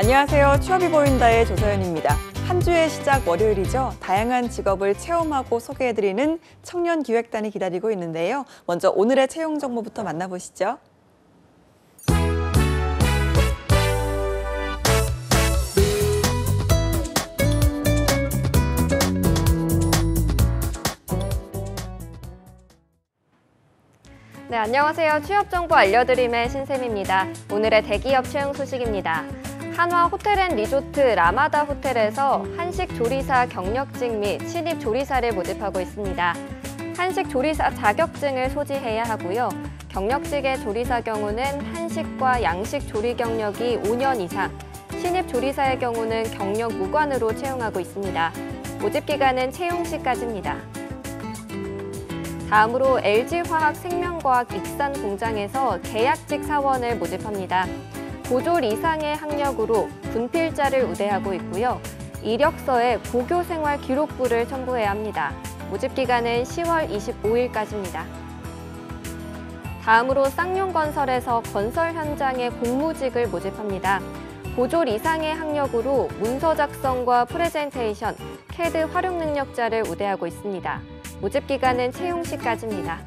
안녕하세요. 취업이 보인다의 조서연입니다. 한 주의 시작 월요일이죠. 다양한 직업을 체험하고 소개해드리는 청년기획단이 기다리고 있는데요. 먼저 오늘의 채용 정보부터 만나보시죠. 네, 안녕하세요. 취업 정보 알려드림의 신샘입니다. 오늘의 대기업 채용 소식입니다. 한화 호텔앤리조트 라마다 호텔에서 한식 조리사 경력직 및 신입 조리사를 모집하고 있습니다. 한식 조리사 자격증을 소지해야 하고요. 경력직의 조리사 경우는 한식과 양식 조리 경력이 5년 이상, 신입 조리사의 경우는 경력 무관으로 채용하고 있습니다. 모집 기간은 채용 시까지입니다. 다음으로 LG화학 생명과학 익산 공장에서 계약직 사원을 모집합니다. 고졸 이상의 학력으로 분필자를 우대하고 있고요. 이력서에 고교생활 기록부를 첨부해야 합니다. 모집 기간은 10월 25일까지입니다. 다음으로 쌍용건설에서 건설 현장의 공무직을 모집합니다. 고졸 이상의 학력으로 문서 작성과 프레젠테이션, 캐드 활용 능력자를 우대하고 있습니다. 모집 기간은 채용 시까지입니다.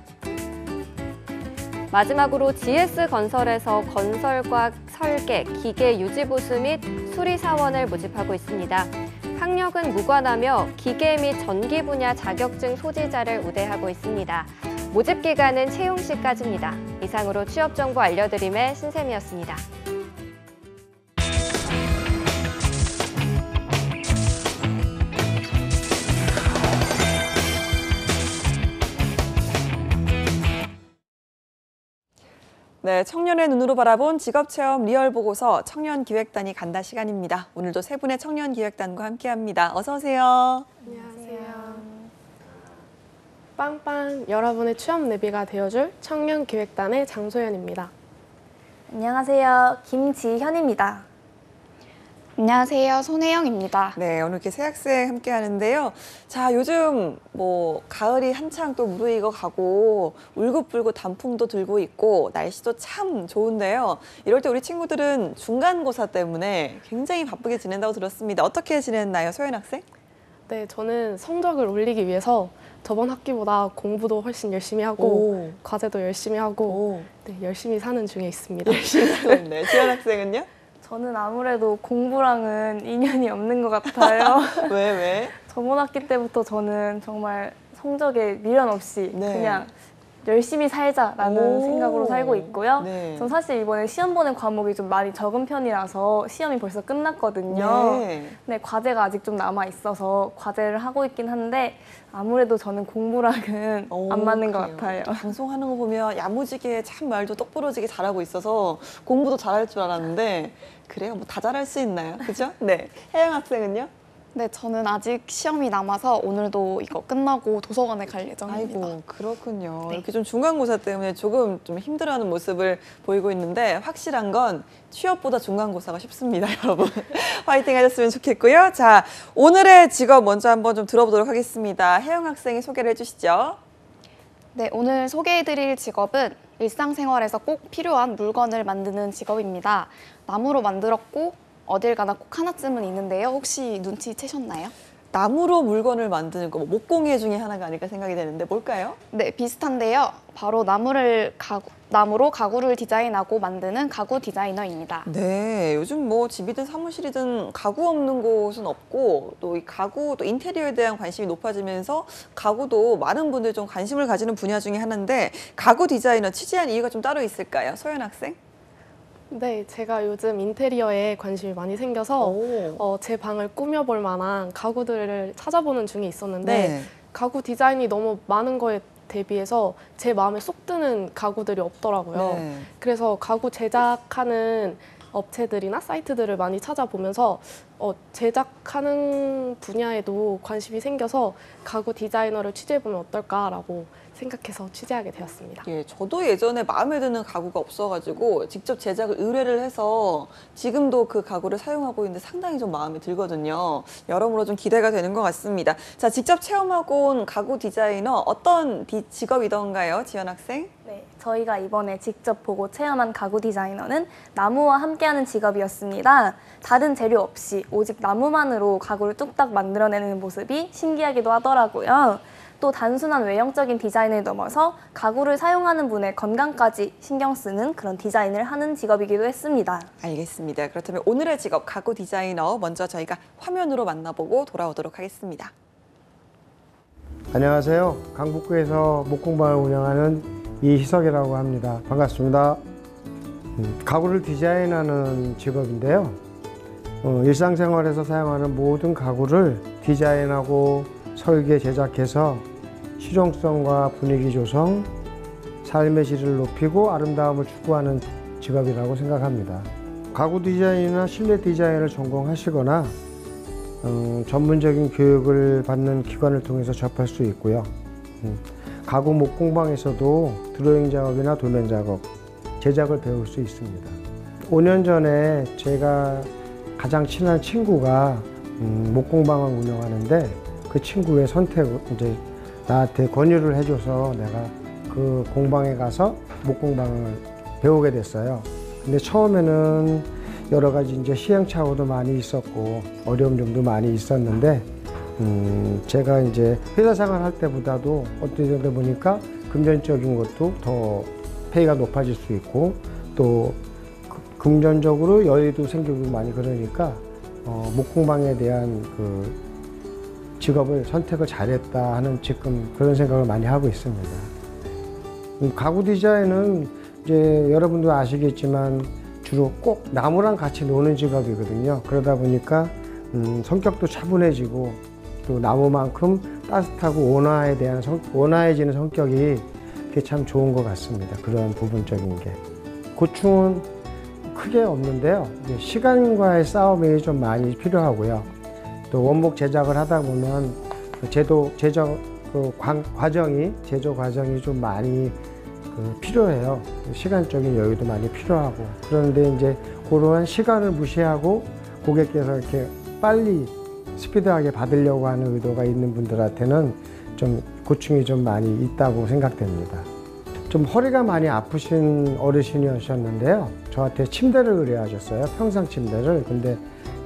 마지막으로 GS건설에서 건설과 설계, 기계 유지보수 및 수리사원을 모집하고 있습니다. 학력은 무관하며 기계 및 전기 분야 자격증 소지자를 우대하고 있습니다. 모집 기간은 채용 시까지입니다. 이상으로 취업 정보 알려드림의 신샘이었습니다. 네, 청년의 눈으로 바라본 직업체험 리얼보고서 청년기획단이 간다 시간입니다. 오늘도 세 분의 청년기획단과 함께합니다. 어서 오세요. 안녕하세요. 빵빵 여러분의 취업 내비가 되어줄 청년기획단의 장소연입니다. 안녕하세요. 김지현입니다. 안녕하세요. 손혜영입니다. 네, 오늘 이렇게 새 학생 함께 하는데요. 자, 요즘 뭐 가을이 한창 또 무르익어 가고 울긋불긋 단풍도 들고 있고 날씨도 참 좋은데요. 이럴 때 우리 친구들은 중간고사 때문에 굉장히 바쁘게 지낸다고 들었습니다. 어떻게 지냈나요, 소연 학생? 네, 저는 성적을 올리기 위해서 저번 학기보다 공부도 훨씬 열심히 하고 과제도 열심히 하고 네, 열심히 사는 중에 있습니다. 열심히 사는데, 지현 학생은요? 저는 아무래도 공부랑은 인연이 없는 것 같아요. 왜? 저번 학기 때부터 저는 정말 성적에 미련 없이 그냥 열심히 살자라는 생각으로 살고 있고요. 전 사실 이번에 시험 보는 과목이 좀 많이 적은 편이라서 시험이 벌써 끝났거든요. 네, 과제가 아직 좀 남아 있어서 과제를 하고 있긴 한데 아무래도 저는 공부랑은 안 맞는 것 같아요. 방송하는 거 보면 야무지게 참 말도 똑부러지게 잘하고 있어서 공부도 잘할 줄 알았는데 그래요? 뭐 다 잘할 수 있나요? 그죠? 네. 혜영 학생은요? 네, 저는 아직 시험이 남아서 오늘도 이거 끝나고 도서관에 갈 예정입니다. 아이고, 그렇군요. 네. 이렇게 좀 중간고사 때문에 조금 좀 힘들어하는 모습을 보이고 있는데 확실한 건 취업보다 중간고사가 쉽습니다, 여러분. 화이팅 하셨으면 좋겠고요. 자, 오늘의 직업 먼저 한번 좀 들어보도록 하겠습니다. 혜영 학생이 소개를 해주시죠. 네, 오늘 소개해드릴 직업은 일상생활에서 꼭 필요한 물건을 만드는 직업입니다. 나무로 만들었고 어딜 가나 꼭 하나쯤은 있는데요. 혹시 눈치채셨나요? 나무로 물건을 만드는 거, 목공예 중에 하나가 아닐까 생각이 되는데 뭘까요? 네, 비슷한데요. 바로 나무로 가구를 디자인하고 만드는 가구 디자이너입니다. 네, 요즘 뭐 집이든 사무실이든 가구 없는 곳은 없고 또 이 가구, 또 인테리어에 대한 관심이 높아지면서 가구도 많은 분들이 좀 관심을 가지는 분야 중에 하나인데 가구 디자이너 취재한 이유가 좀 따로 있을까요? 소연 학생? 네, 제가 요즘 인테리어에 관심이 많이 생겨서 제 방을 꾸며볼 만한 가구들을 찾아보는 중에 있었는데 가구 디자인이 너무 많은 거에 대비해서 제 마음에 쏙 드는 가구들이 없더라고요. 그래서 가구 제작하는 업체들이나 사이트들을 많이 찾아보면서 제작하는 분야에도 관심이 생겨서 가구 디자이너를 취재해보면 어떨까라고 생각해서 취재하게 되었습니다. 예, 저도 예전에 마음에 드는 가구가 없어가지고 직접 제작을 의뢰를 해서 지금도 그 가구를 사용하고 있는데 상당히 좀 마음에 들거든요. 여러모로 좀 기대가 되는 것 같습니다. 자, 직접 체험하고 온 가구 디자이너 어떤 직업이던가요, 지연 학생? 네, 저희가 이번에 직접 보고 체험한 가구 디자이너는 나무와 함께하는 직업이었습니다. 다른 재료 없이 오직 나무만으로 가구를 뚝딱 만들어내는 모습이 신기하기도 하더라고요. 또 단순한 외형적인 디자인을 넘어서 가구를 사용하는 분의 건강까지 신경 쓰는 그런 디자인을 하는 직업이기도 했습니다. 알겠습니다. 그렇다면 오늘의 직업 가구 디자이너 먼저 저희가 화면으로 만나보고 돌아오도록 하겠습니다. 안녕하세요. 강북구에서 목공방을 운영하는 이희석이라고 합니다. 반갑습니다. 가구를 디자인하는 직업인데요. 일상생활에서 사용하는 모든 가구를 디자인하고 설계, 제작해서 실용성과 분위기 조성, 삶의 질을 높이고 아름다움을 추구하는 직업이라고 생각합니다. 가구 디자인이나 실내 디자인을 전공하시거나 전문적인 교육을 받는 기관을 통해서 접할 수 있고요. 가구 목공방에서도 드로잉 작업이나 도면 작업, 제작을 배울 수 있습니다. 5년 전에 제가 가장 친한 친구가 목공방을 운영하는데 그 친구의 선택을 이제 나한테 권유를 해줘서 내가 그 공방에 가서 목공방을 배우게 됐어요. 근데 처음에는 여러 가지 이제 시행착오도 많이 있었고 어려운 점도 많이 있었는데 제가 이제 회사 생활 할 때보다도 어떻게 되다 보니까 금전적인 것도 더 페이가 높아질 수 있고 또 금전적으로 여유도 생기고 많이 그러니까 목공방에 대한 그 직업을 선택을 잘했다 하는 지금 그런 생각을 많이 하고 있습니다. 가구 디자인은 이제 여러분도 아시겠지만 주로 꼭 나무랑 같이 노는 직업이거든요. 그러다 보니까 성격도 차분해지고 또 나무만큼 따뜻하고 온화해지는 성격이 그게 참 좋은 것 같습니다. 그런 부분적인 게. 고충은 크게 없는데요. 시간과의 싸움이 좀 많이 필요하고요. 또 원목 제작을 하다 보면 제조 과정이 좀 많이 필요해요. 시간적인 여유도 많이 필요하고. 그런데 이제 그러한 시간을 무시하고 고객께서 이렇게 빨리 스피드하게 받으려고 하는 의도가 있는 분들한테는 좀 고충이 좀 많이 있다고 생각됩니다. 좀 허리가 많이 아프신 어르신이셨는데요. 저한테 침대를 의뢰하셨어요. 평상 침대를. 근데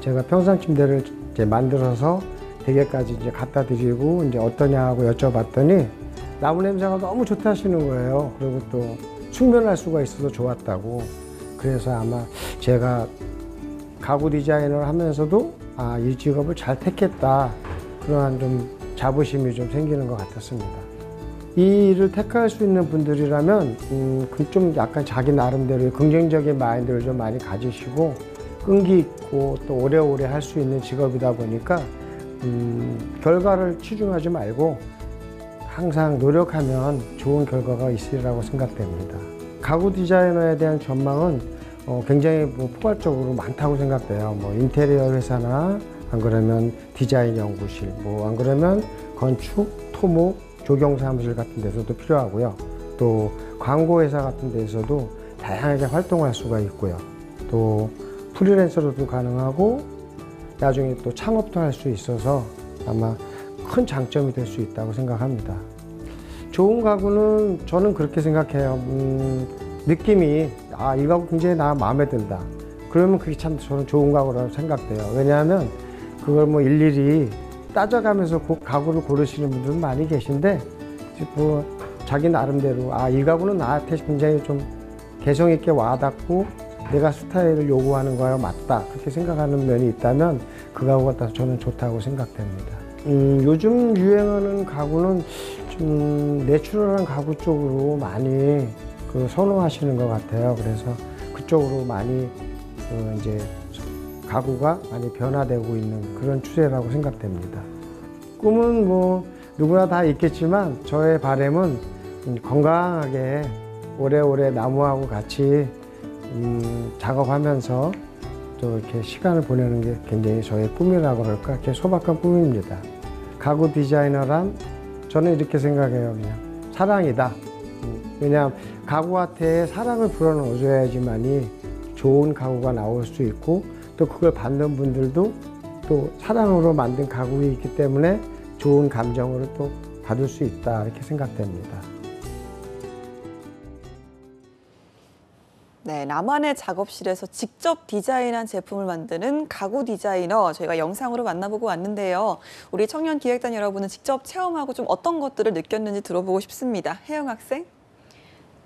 제가 평상 침대를 이제 만들어서 댁에까지 이제 갖다 드리고 이제 어떠냐고 여쭤봤더니 나무 냄새가 너무 좋다 하시는 거예요. 그리고 또 숙면할 수가 있어서 좋았다고. 그래서 아마 제가 가구 디자인을 하면서도 이 직업을 잘 택했다. 그러한 좀 자부심이 좀 생기는 것 같았습니다. 이 일을 택할 수 있는 분들이라면 좀 약간 자기 나름대로 긍정적인 마인드를 좀 많이 가지시고 끈기 있고 또 오래오래 할 수 있는 직업이다 보니까 결과를 치중하지 말고 항상 노력하면 좋은 결과가 있으리라고 생각됩니다. 가구 디자이너에 대한 전망은 굉장히 포괄적으로 많다고 생각돼요. 인테리어 회사나 안 그러면 디자인 연구실, 안 그러면 건축, 토목, 조경 사무실 같은 데서도 필요하고요. 또 광고 회사 같은 데서도 다양하게 활동할 수가 있고요. 또 프리랜서로도 가능하고 나중에 또 창업도 할 수 있어서 아마 큰 장점이 될 수 있다고 생각합니다. 좋은 가구는 저는 그렇게 생각해요. 느낌이 이 가구 굉장히 나 마음에 든다. 그러면 그게 참 저는 좋은 가구라고 생각돼요. 왜냐하면 그걸 일일이 따져가면서 가구를 고르시는 분들은 많이 계신데 자기 나름대로 이 가구는 나한테 굉장히 좀 개성 있게 와닿고 내가 스타일을 요구하는 거와 맞다 그렇게 생각하는 면이 있다면 그 가구가 저는 좋다고 생각됩니다. 요즘 유행하는 가구는 좀 내추럴한 가구 쪽으로 많이 선호하시는 것 같아요. 그래서 그쪽으로 많이 이제 가구가 많이 변화되고 있는 그런 추세라고 생각됩니다. 꿈은 누구나 다 있겠지만 저의 바람은 건강하게 오래오래 나무하고 같이 작업하면서 또 이렇게 시간을 보내는 게 굉장히 저의 꿈이라고 그럴까, 이렇게 소박한 꿈입니다. 가구 디자이너란 저는 이렇게 생각해요. 그냥 사랑이다. 왜냐하면 가구한테 사랑을 불어넣어줘야지만이 좋은 가구가 나올 수 있고, 또 그걸 받는 분들도 또 사랑으로 만든 가구이기 때문에 좋은 감정으로 또 받을 수 있다, 이렇게 생각됩니다. 네, 나만의 작업실에서 직접 디자인한 제품을 만드는 가구 디자이너, 저희가 영상으로 만나보고 왔는데요. 우리 청년 기획단 여러분은 직접 체험하고 좀 어떤 것들을 느꼈는지 들어보고 싶습니다. 혜영 학생?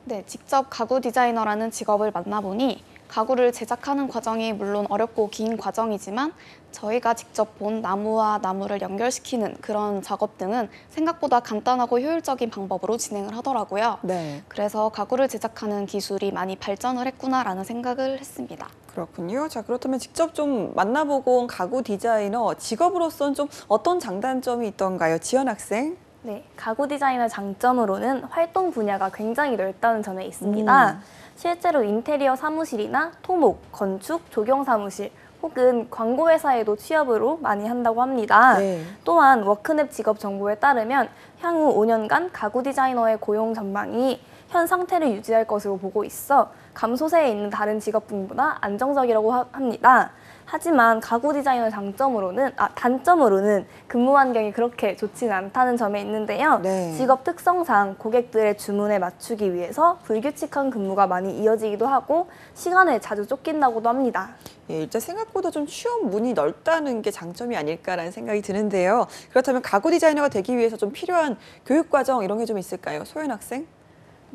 네, 직접 가구 디자이너라는 직업을 만나보니 가구를 제작하는 과정이 물론 어렵고 긴 과정이지만 저희가 직접 본 나무와 나무를 연결시키는 그런 작업 등은 생각보다 간단하고 효율적인 방법으로 진행을 하더라고요. 네. 그래서 가구를 제작하는 기술이 많이 발전을 했구나라는 생각을 했습니다. 그렇군요. 자, 그렇다면 직접 좀 만나보고 온 가구 디자이너, 직업으로서는 좀 어떤 장단점이 있던가요? 지연 학생? 네, 가구 디자이너 장점으로는 활동 분야가 굉장히 넓다는 점에 있습니다. 실제로 인테리어 사무실이나 토목, 건축, 조경 사무실 혹은 광고 회사에도 취업으로 많이 한다고 합니다. 네. 또한 워크넷 직업 정보에 따르면 향후 5년간 가구 디자이너의 고용 전망이 현 상태를 유지할 것으로 보고 있어 감소세에 있는 다른 직업군보다 안정적이라고 합니다. 하지만 가구 디자이너 단점으로는 근무 환경이 그렇게 좋지는 않다는 점에 있는데요. 네. 직업 특성상 고객들의 주문에 맞추기 위해서 불규칙한 근무가 많이 이어지기도 하고 시간을 자주 쫓긴다고도 합니다. 예, 일단 생각보다 좀 취업 문이 넓다는 게 장점이 아닐까라는 생각이 드는데요. 그렇다면 가구 디자이너가 되기 위해서 좀 필요한 교육 과정 이런 게 좀 있을까요? 소연 학생?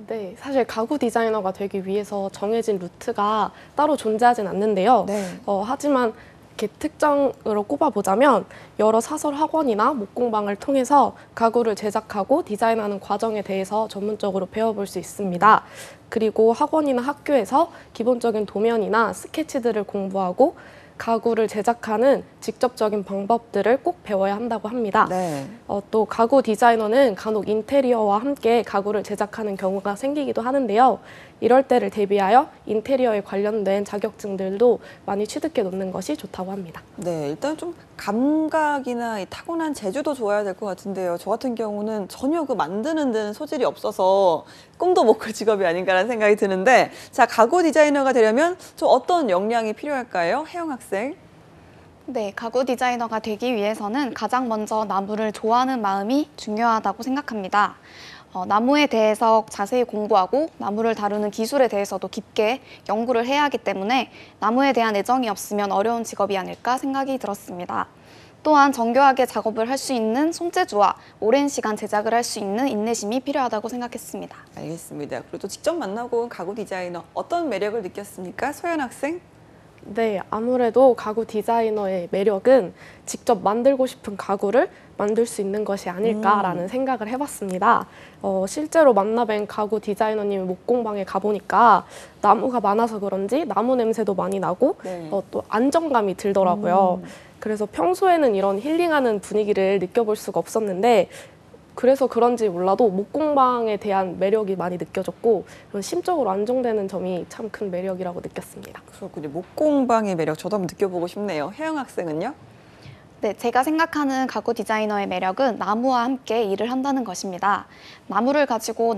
네, 사실 가구 디자이너가 되기 위해서 정해진 루트가 따로 존재하진 않는데요. 네. 하지만 이렇게 특정으로 꼽아보자면 여러 사설 학원이나 목공방을 통해서 가구를 제작하고 디자인하는 과정에 대해서 전문적으로 배워볼 수 있습니다. 그리고 학원이나 학교에서 기본적인 도면이나 스케치들을 공부하고 가구를 제작하는 직접적인 방법들을 꼭 배워야 한다고 합니다. 네. 또 가구 디자이너는 간혹 인테리어와 함께 가구를 제작하는 경우가 생기기도 하는데요. 이럴 때를 대비하여 인테리어에 관련된 자격증들도 많이 취득해 놓는 것이 좋다고 합니다. 네, 일단 좀 감각이나 이 타고난 재주도 좋아야 될 것 같은데요. 저 같은 경우는 전혀 그 만드는 데는 소질이 없어서 꿈도 못 꿀 직업이 아닌가라는 생각이 드는데, 자, 가구 디자이너가 되려면 좀 어떤 역량이 필요할까요? 혜영 학생? 네, 가구 디자이너가 되기 위해서는 가장 먼저 나무를 좋아하는 마음이 중요하다고 생각합니다. 나무에 대해서 자세히 공부하고 나무를 다루는 기술에 대해서도 깊게 연구를 해야 하기 때문에 나무에 대한 애정이 없으면 어려운 직업이 아닐까 생각이 들었습니다. 또한 정교하게 작업을 할 수 있는 손재주와 오랜 시간 제작을 할 수 있는 인내심이 필요하다고 생각했습니다. 알겠습니다. 그리고 또 직접 만나고 온 가구 디자이너, 어떤 매력을 느꼈습니까? 소연 학생? 네, 아무래도 가구 디자이너의 매력은 직접 만들고 싶은 가구를 만들 수 있는 것이 아닐까라는 생각을 해봤습니다. 실제로 만나뵌 가구 디자이너님 목공방에 가보니까 나무가 많아서 그런지 나무 냄새도 많이 나고 네. 또 안정감이 들더라고요. 그래서 평소에는 이런 힐링하는 분위기를 느껴볼 수가 없었는데 그래서 그런지 몰라도 목공방에 대한 매력이 많이 느껴졌고 그런 심적으로 안정되는 점이 참 큰 매력이라고 느꼈습니다. 그렇군요. 목공방의 매력 저도 한번 느껴보고 싶네요. 혜영 학생은요? 네, 제가 생각하는 가구 디자이너의 매력은 나무와 함께 일을 한다는 것입니다. 나무를 가지고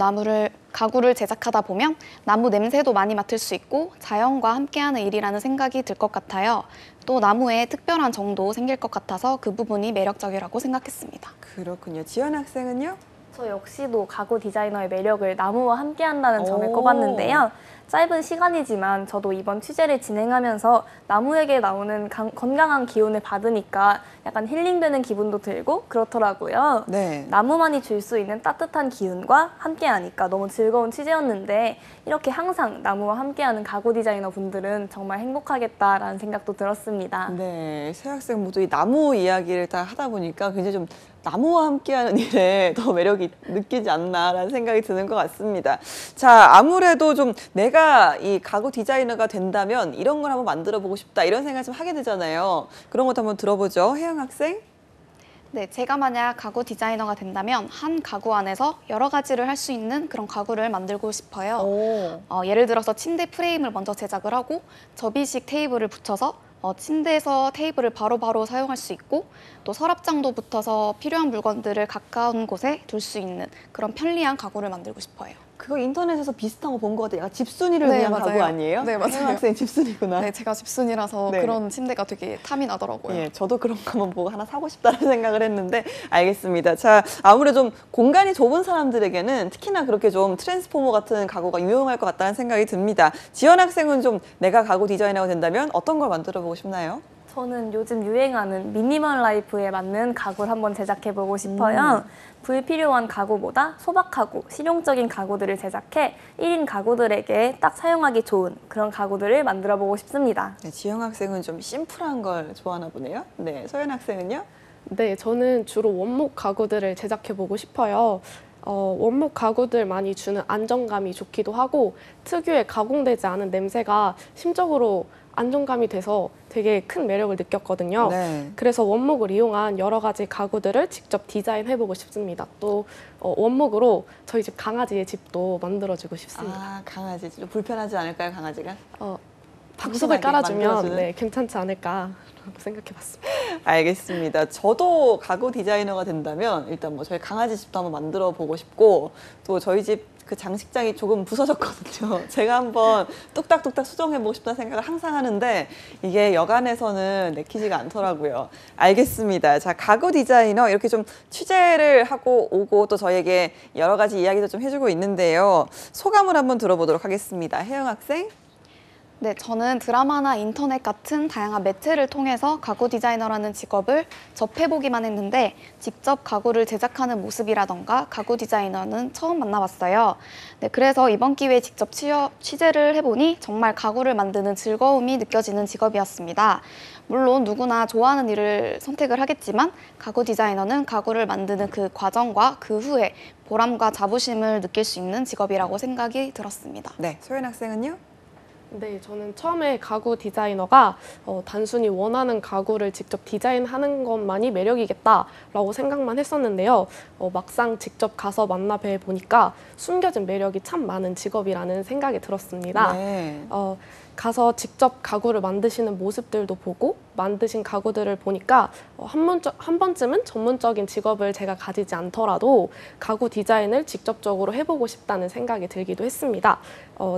가구를 제작하다 보면 나무 냄새도 많이 맡을 수 있고 자연과 함께하는 일이라는 생각이 들 것 같아요. 또 나무에 특별한 정도 생길 것 같아서 그 부분이 매력적이라고 생각했습니다. 그렇군요. 지연 학생은요? 저 역시도 가구 디자이너의 매력을 나무와 함께 한다는 점을 꼽았는데요. 짧은 시간이지만 저도 이번 취재를 진행하면서 나무에게 나오는 건강한 기운을 받으니까 약간 힐링되는 기분도 들고 그렇더라고요. 네. 나무만이 줄 수 있는 따뜻한 기운과 함께하니까 너무 즐거운 취재였는데 이렇게 항상 나무와 함께하는 가구 디자이너 분들은 정말 행복하겠다라는 생각도 들었습니다. 네, 세 학생 모두 이 나무 이야기를 다 하다 보니까 굉장히 좀 나무와 함께하는 일에 더 매력이 느끼지 않나라는 생각이 드는 것 같습니다. 자, 아무래도 좀 내가 이 가구 디자이너가 된다면 이런 걸 한번 만들어 보고 싶다 이런 생각 좀 하게 되잖아요. 그런 것도 한번 들어보죠. 혜영 학생? 네, 제가 만약 가구 디자이너가 된다면 한 가구 안에서 여러 가지를 할 수 있는 그런 가구를 만들고 싶어요. 예를 들어서 침대 프레임을 먼저 제작을 하고 접이식 테이블을 붙여서 침대에서 테이블을 바로바로 사용할 수 있고 또 서랍장도 붙어서 필요한 물건들을 가까운 곳에 둘 수 있는 그런 편리한 가구를 만들고 싶어요. 그거 인터넷에서 비슷한 거 본 것 같아요. 약간 집순이를 네, 위한 맞아요. 가구 아니에요? 네, 맞아요. 학생 집순이구나. 네, 제가 집순이라서 네. 그런 침대가 되게 탐이 나더라고요. 예, 저도 그런 거 한번 보고 하나 사고 싶다는 생각을 했는데 알겠습니다. 자, 아무래도 좀 공간이 좁은 사람들에게는 특히나 그렇게 좀 트랜스포머 같은 가구가 유용할 것 같다는 생각이 듭니다. 지연 학생은 좀 내가 가구 디자이너가 된다면 어떤 걸 만들어 보고 싶나요? 저는 요즘 유행하는 미니멀 라이프에 맞는 가구를 한번 제작해보고 싶어요. 불필요한 가구보다 소박하고 실용적인 가구들을 제작해 1인 가구들에게 딱 사용하기 좋은 그런 가구들을 만들어보고 싶습니다. 네, 지영 학생은 좀 심플한 걸 좋아하나 보네요. 네, 소연 학생은요? 네, 저는 주로 원목 가구들을 제작해보고 싶어요. 원목 가구들 많이 주는 안정감이 좋기도 하고 특유의 가공되지 않은 냄새가 심적으로 안정감이 돼서 되게 큰 매력을 느꼈거든요. 네. 그래서 원목을 이용한 여러 가지 가구들을 직접 디자인해보고 싶습니다. 또 원목으로 저희 집 강아지의 집도 만들어주고 싶습니다. 아, 강아지. 좀 불편하지 않을까요, 강아지가? 방석을 푹신하게 깔아주면 만들어주는? 네, 괜찮지 않을까라고 생각해봤습니다. 알겠습니다. 저도 가구 디자이너가 된다면 일단 뭐 저희 강아지 집도 한번 만들어 보고 싶고 또 저희 집 그 장식장이 조금 부서졌거든요. 제가 한번 뚝딱뚝딱 수정해 보고 싶다는 생각을 항상 하는데 이게 여간에서는 내키지가 않더라고요. 알겠습니다. 자, 가구 디자이너 이렇게 좀 취재를 하고 오고 또 저에게 여러 가지 이야기도 좀 해주고 있는데요. 소감을 한번 들어보도록 하겠습니다. 혜영 학생. 네, 저는 드라마나 인터넷 같은 다양한 매체를 통해서 가구 디자이너라는 직업을 접해보기만 했는데 직접 가구를 제작하는 모습이라던가 가구 디자이너는 처음 만나봤어요. 네, 그래서 이번 기회에 직접 취재를 해보니 정말 가구를 만드는 즐거움이 느껴지는 직업이었습니다. 물론 누구나 좋아하는 일을 선택을 하겠지만 가구 디자이너는 가구를 만드는 그 과정과 그 후에 보람과 자부심을 느낄 수 있는 직업이라고 생각이 들었습니다. 네, 소연 학생은요? 네, 저는 처음에 가구 디자이너가 단순히 원하는 가구를 직접 디자인하는 것만이 매력이겠다라고 생각만 했었는데요. 막상 직접 가서 만나 뵈 보니까 숨겨진 매력이 참 많은 직업이라는 생각이 들었습니다. 네. 가서 직접 가구를 만드시는 모습들도 보고 만드신 가구들을 보니까 한 번쯤은 전문적인 직업을 제가 가지지 않더라도 가구 디자인을 직접적으로 해보고 싶다는 생각이 들기도 했습니다.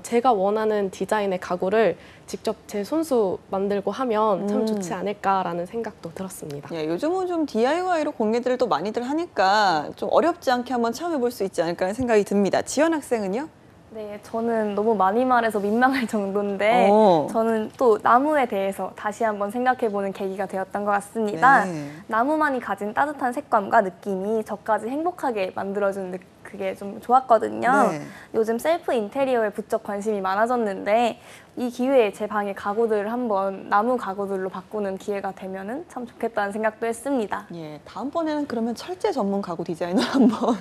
제가 원하는 디자인의 가구를 직접 제 손수 만들고 하면 참 좋지 않을까라는 생각도 들었습니다. 예, 요즘은 좀 DIY로 공예들도 많이들 하니까 좀 어렵지 않게 한번 체험해볼 수 있지 않을까 하는 생각이 듭니다. 지연 학생은요? 네, 저는 너무 많이 말해서 민망할 정도인데 저는 또 나무에 대해서 다시 한번 생각해보는 계기가 되었던 것 같습니다. 네. 나무만이 가진 따뜻한 색감과 느낌이 저까지 행복하게 만들어주는 그게 좀 좋았거든요. 네. 요즘 셀프 인테리어에 부쩍 관심이 많아졌는데 이 기회에 제 방의 가구들을 한번 나무 가구들로 바꾸는 기회가 되면은 참 좋겠다는 생각도 했습니다. 예, 다음번에는 그러면 철제 전문 가구 디자이너 한번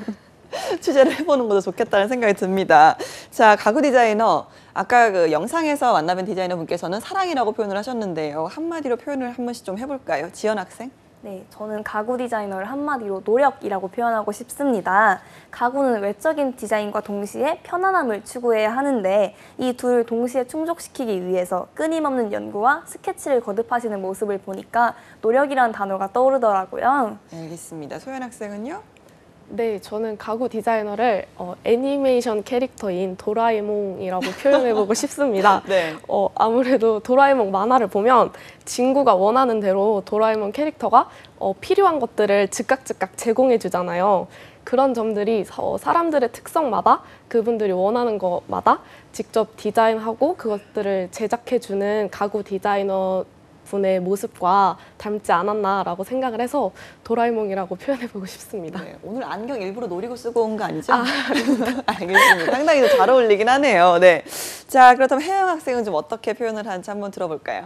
취재를 해보는 것도 좋겠다는 생각이 듭니다. 자, 가구 디자이너. 아까 그 영상에서 만나뵌 디자이너 분께서는 사랑이라고 표현을 하셨는데요. 한마디로 표현을 한 번씩 좀 해볼까요? 지연 학생? 네, 저는 가구 디자이너를 한마디로 노력이라고 표현하고 싶습니다. 가구는 외적인 디자인과 동시에 편안함을 추구해야 하는데 이 둘을 동시에 충족시키기 위해서 끊임없는 연구와 스케치를 거듭하시는 모습을 보니까 노력이라는 단어가 떠오르더라고요. 알겠습니다. 소연 학생은요? 네, 저는 가구 디자이너를 애니메이션 캐릭터인 도라에몽이라고 표현해보고 싶습니다. 네. 아무래도 도라에몽 만화를 보면 진구가 원하는 대로 도라에몽 캐릭터가 필요한 것들을 즉각 제공해주잖아요. 그런 점들이 사람들의 특성마다 그분들이 원하는 것마다 직접 디자인하고 그것들을 제작해주는 가구 디자이너 분의 모습과 닮지 않았나라고 생각을 해서 도라에몽이라고 표현해보고 싶습니다. 네, 오늘 안경 일부러 노리고 쓰고 온 거 아니죠? 알겠습니다. 상당히 잘 어울리긴 하네요. 네. 자, 그렇다면 혜영 학생은 좀 어떻게 표현을 하는지 한번 들어볼까요?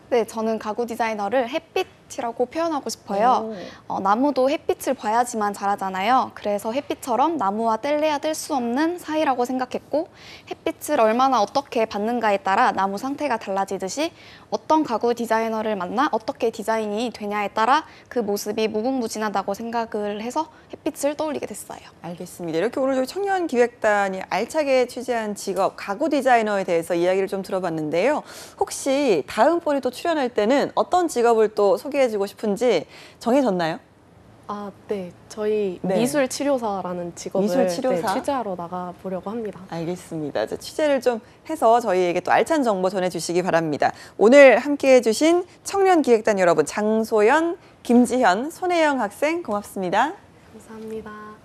네, 저는 가구 디자이너를 햇빛 크리에이티비티라고 표현하고 싶어요. 나무도 햇빛을 봐야지만 자라잖아요. 그래서 햇빛처럼 나무와 뗄래야 뗄 수 없는 사이라고 생각했고 햇빛을 얼마나 어떻게 받는가에 따라 나무 상태가 달라지듯이 어떤 가구 디자이너를 만나 어떻게 디자인이 되냐에 따라 그 모습이 무궁무진하다고 생각을 해서 햇빛을 떠올리게 됐어요. 알겠습니다. 이렇게 오늘 저희 청년기획단이 알차게 취재한 직업, 가구 디자이너에 대해서 이야기를 좀 들어봤는데요. 혹시 다음번에 또 출연할 때는 어떤 직업을 또 소개해주고 싶은지 정해졌나요? 아, 네. 저희 네. 미술치료사라는 직업을 미술치료사? 취재하러 나가보려고 합니다. 알겠습니다. 취재를 좀 해서 저희에게 또 알찬 정보 전해주시기 바랍니다. 오늘 함께해 주신 청년기획단 여러분, 장소연, 김지현, 손혜영 학생 고맙습니다. 감사합니다.